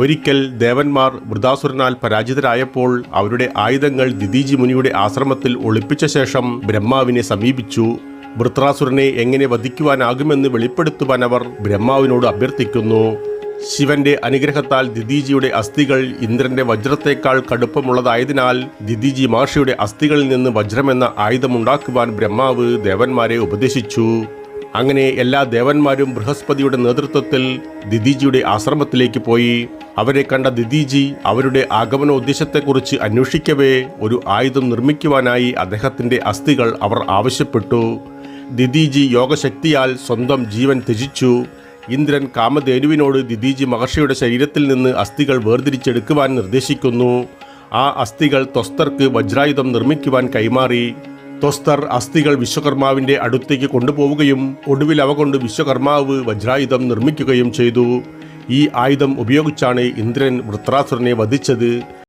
ഒരിക്കൽ ദേവന്മാർ വൃതാസുരനാൽ പരാജിതരായപ്പോൾ അവരുടെ ആയുധങ്ങൾ ദിതീജി മുനിയുടെ ആശ്രമത്തിൽ ഒളിപ്പിച്ച ശേഷം ബ്രഹ്മാവിനെ സമീപിച്ചു. വൃത്രാസുരനെ എങ്ങനെ വധിക്കുവാനാകുമെന്ന് വെളിപ്പെടുത്തുവാൻ അവർ ബ്രഹ്മാവിനോട് അഭ്യർത്ഥിക്കുന്നു. ശിവന്റെ അനുഗ്രഹത്താൽ ദിതീജിയുടെ അസ്ഥികൾ ഇന്ദ്രന്റെ വജ്രത്തേക്കാൾ കടുപ്പമുള്ളതായതിനാൽ ദിതീജി മഹർഷിയുടെ അസ്ഥികളിൽ നിന്ന് വജ്രമെന്ന ആയുധമുണ്ടാക്കുവാൻ ബ്രഹ്മാവ് ദേവന്മാരെ ഉപദേശിച്ചു. അങ്ങനെ എല്ലാ ദേവന്മാരും ബൃഹസ്പതിയുടെ നേതൃത്വത്തിൽ ദിതീജിയുടെ ആശ്രമത്തിലേക്ക് പോയി. അവരെ കണ്ട ദിതീജി അവരുടെ ആഗമനോദ്ദേശത്തെക്കുറിച്ച് അന്വേഷിക്കവേ ഒരു ആയുധം നിർമ്മിക്കുവാനായി അദ്ദേഹത്തിന്റെ അസ്ഥികൾ അവർ ആവശ്യപ്പെട്ടു. ദിതീജി യോഗശക്തിയാൽ സ്വന്തം ജീവൻ ത്യജിച്ചു. ഇന്ദ്രൻ കാമധേനുവിനോട് ദിതീജി മഹർഷിയുടെ ശരീരത്തിൽ നിന്ന് അസ്ഥികൾ വേർതിരിച്ചെടുക്കുവാൻ നിർദ്ദേശിക്കുന്നു. ആ അസ്ഥികൾ ത്വസ്തർക്ക് വജ്രായുധം നിർമ്മിക്കുവാൻ കൈമാറി. ത്വസ്തർ അസ്ഥികൾ വിശ്വകർമാവിന്റെ അടുത്തേക്ക് കൊണ്ടുപോവുകയും ഒടുവിൽ അവ കൊണ്ട് വിശ്വകർമാവ് വജ്രായുധം നിർമ്മിക്കുകയും ചെയ്തു. ഈ ആയുധം ഉപയോഗിച്ചാണ് ഇന്ദ്രൻ വൃത്രാസുരനെ വധിച്ചത്.